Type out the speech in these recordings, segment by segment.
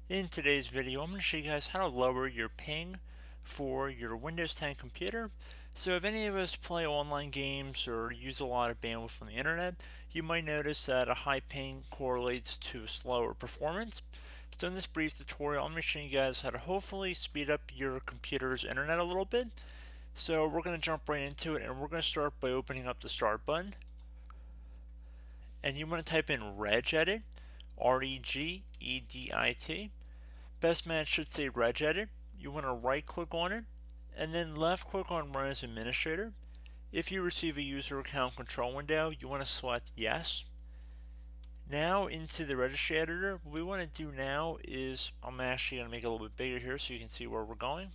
In today's video, I'm going to show you guys how to lower your ping for your Windows 10 computer. So if any of us play online games or use a lot of bandwidth on the internet, you might notice that a high ping correlates to slower performance. So in this brief tutorial, I'm going to show you guys how to hopefully speed up your computer's internet a little bit. So we're going to jump right into it, and we're going to start by opening up the start button. And you want to type in regedit, regedit. Best match should say regedit. You want to right click on it and then left click on run as administrator. If you receive a user account control window, you want to select yes. Now into the registry editor, what we want to do now is, I'm actually going to make it a little bit bigger here so you can see where we're going.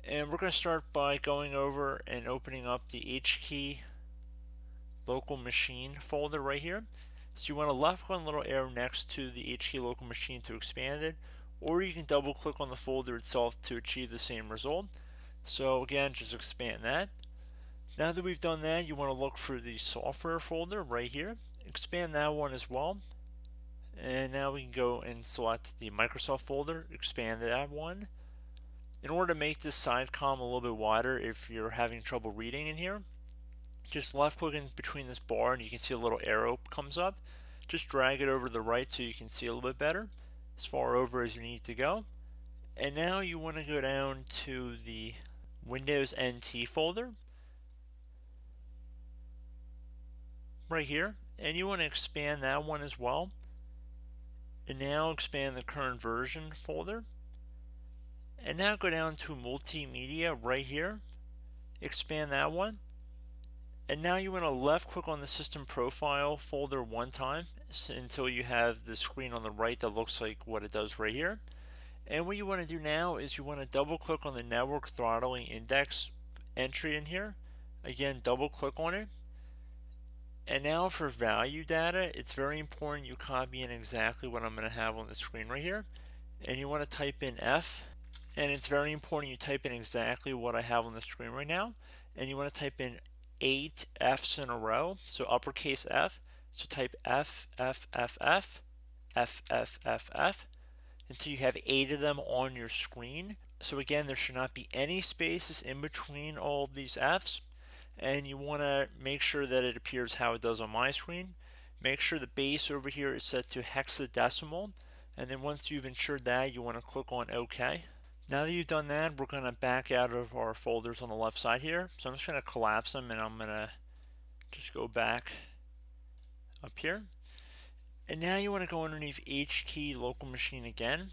And we're going to start by going over and opening up the H key local machine folder right here. So you want to left click on the little arrow next to the H key local machine to expand it, or you can double click on the folder itself to achieve the same result. So again, just expand that. Now that we've done that, you want to look for the software folder right here, expand that one as well. And now we can go and select the Microsoft folder, expand that one. In order to make this side column a little bit wider, if you're having trouble reading in here, just left click in between this bar and you can see a little arrow comes up. Just drag it over to the right so you can see a little bit better, as far over as you need to go. And now you want to go down to the Windows NT folder right here, and you want to expand that one as well. And now expand the current version folder. And now go down to multimedia right here, expand that one. And now you want to left click on the system profile folder one time until you have the screen on the right that looks like what it does right here. And what you want to do now is you want to double click on the network throttling index entry in here. Again, double click on it. And now for value data, it's very important you copy in exactly what I'm going to have on the screen right here. And you want to type in F. And it's very important you type in exactly what I have on the screen right now. And you want to type in 8 F's in a row, so uppercase F. So type F, F, F, F, F, F, F, F, until you have 8 of them on your screen. So again, there should not be any spaces in between all of these F's. And you want to make sure that it appears how it does on my screen. Make sure the base over here is set to hexadecimal. And then once you've ensured that, you want to click on OK. Now that you've done that, we're going to back out of our folders on the left side here. So I'm just going to collapse them, and I'm going to just go back up here. And now you want to go underneath H key local machine again.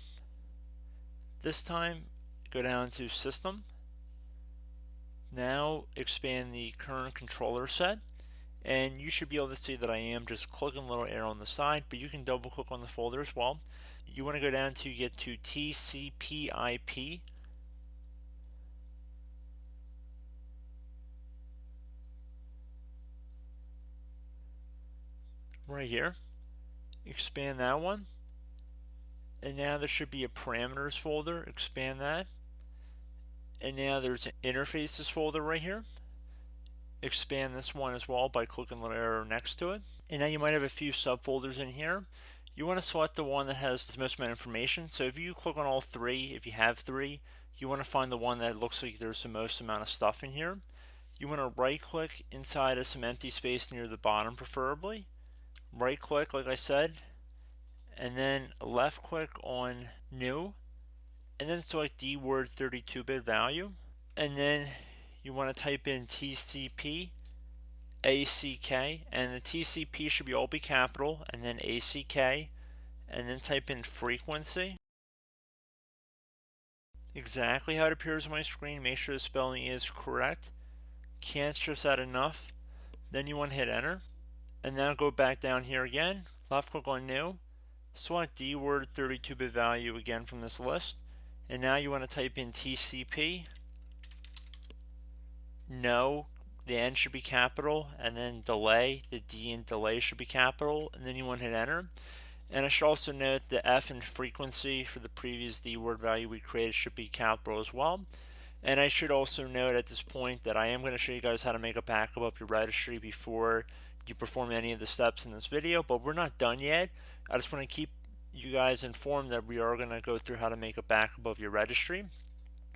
This time, go down to System. Now expand the current controller set. And you should be able to see that I am just clicking a little arrow on the side, but you can double click on the folder as well. You want to go down to get to TCP/IP. Right here. Expand that one. And now there should be a parameters folder. Expand that. And now there's an interfaces folder right here. Expand this one as well by clicking the little arrow next to it. And now you might have a few subfolders in here. You want to select the one that has the most amount of information. So if you click on all three, if you have three, you want to find the one that looks like there's the most amount of stuff in here. You want to right click inside of some empty space near the bottom preferably. Right click like I said, and then left click on new, and then select DWORD 32-bit value. And then you want to type in TCP ACK, and the TCP should all be capital, and then ACK, and then type in frequency. Exactly how it appears on my screen. Make sure the spelling is correct. Can't stress that enough. Then you want to hit enter, and now go back down here again, left click on new, select DWORD 32-bit value again from this list, and now you want to type in TCP. No, the N should be capital, and then delay, the D in delay should be capital, and then you want to hit enter. And I should also note the F in frequency for the previous DWORD value we created should be capital as well. And I should also note at this point that I am going to show you guys how to make a backup of your registry before you perform any of the steps in this video, but we're not done yet. I just want to keep you guys informed that we are going to go through how to make a backup of your registry.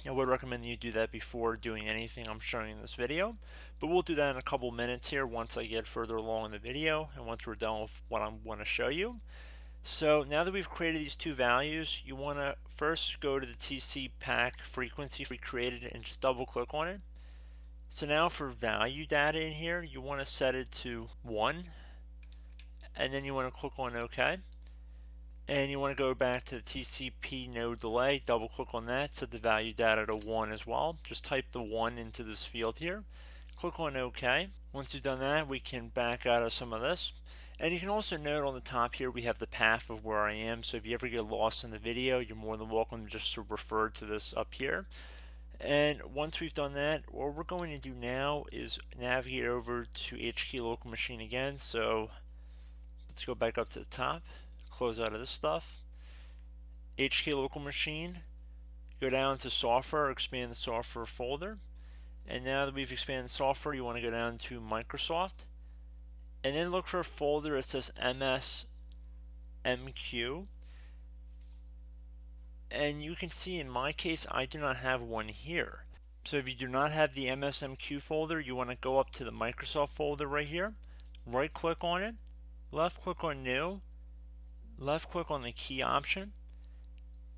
I would recommend you do that before doing anything I'm showing in this video, but we'll do that in a couple minutes here once I get further along in the video and once we're done with what I'm going to show you. So now that we've created these two values, you want to first go to the TC pack frequency we created and just double click on it. So now for value data in here, you want to set it to 1, and then you want to click on OK. And you want to go back to the TCP no delay, double click on that, set the value data to 1 as well. Just type the 1 into this field here. Click on OK. Once you've done that, we can back out of some of this. And you can also note on the top here we have the path of where I am, so if you ever get lost in the video, you're more than welcome just to refer to this up here. And once we've done that, what we're going to do now is navigate over to HKey local machine again. So let's go back up to the top, close out of this stuff. HKey local machine, go down to software, expand the software folder. And now that we've expanded software, you want to go down to Microsoft. And then look for a folder that says MSMQ. And you can see in my case, I do not have one here. So if you do not have the MSMQ folder, you want to go up to the Microsoft folder right here, right click on it, left click on new, left click on the key option.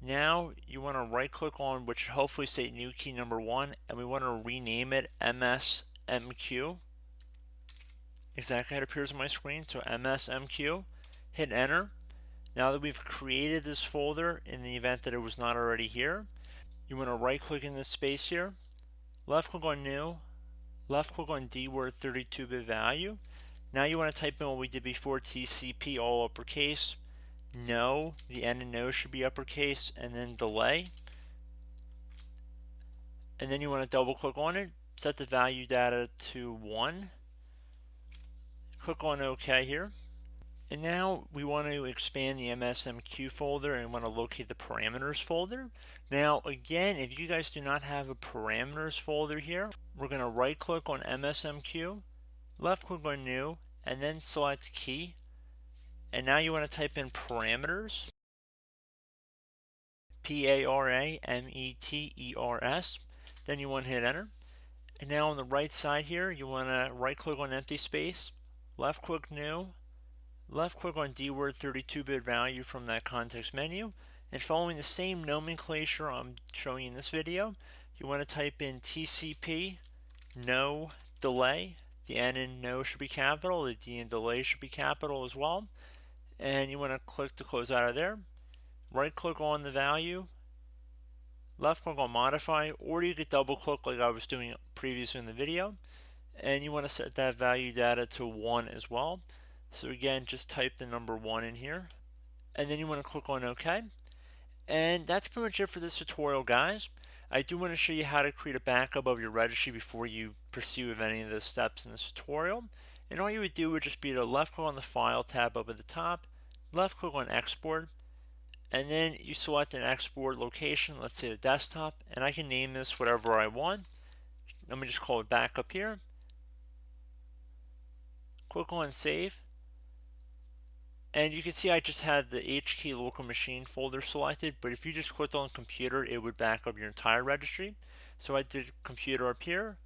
Now you want to right click on which should hopefully say new key number 1, and we want to rename it MSMQ. Exactly how it appears on my screen, so MSMQ. Hit enter. Now that we've created this folder, in the event that it was not already here, you want to right click in this space here, left click on new, left click on dword 32-bit value. Now you want to type in what we did before, TCP all uppercase, no, the N and no should be uppercase, and then delay. And then you want to double click on it, set the value data to 1, click on OK here. And now we want to expand the MSMQ folder and want to locate the parameters folder. Now again, if you guys do not have a parameters folder here, we're going to right click on MSMQ, left click on new, and then select key. And now you want to type in parameters, PARAMETERS. Then you want to hit enter. And now on the right side here, you want to right click on empty space, left click new, left click on dword 32-bit value from that context menu, and following the same nomenclature I'm showing in this video, you want to type in TCP no delay. The N in no should be capital, the D in delay should be capital as well, and you want to click to close out of there. Right click on the value, left click on modify, or you could double click like I was doing previously in the video, and you want to set that value data to 1 as well. So again, just type the number 1 in here, and then you want to click on OK. And that's pretty much it for this tutorial, guys. I do want to show you how to create a backup of your registry before you pursue with any of the steps in this tutorial. And all you would do would just be to left click on the File tab up at the top, left click on Export, and then you select an export location, let's say the desktop, and I can name this whatever I want. Let me just call it backup here. Click on Save. And you can see I just had the HKey local machine folder selected, but if you just clicked on computer, it would back up your entire registry. So I did computer up here,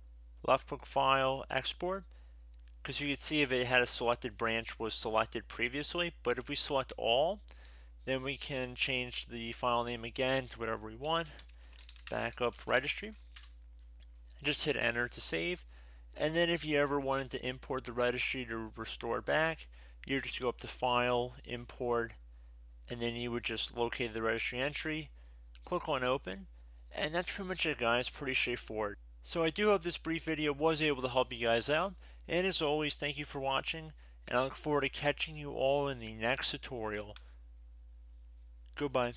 left click file, export, because you can see if it had a selected branch was selected previously, but if we select all, then we can change the file name again to whatever we want, backup registry. Just hit enter to save. And then if you ever wanted to import the registry to restore it back, you just go up to File, Import, and then you would just locate the registry entry, click on Open, and that's pretty much it, guys. Pretty straightforward. So I do hope this brief video was able to help you guys out, and as always, thank you for watching, and I look forward to catching you all in the next tutorial. Goodbye.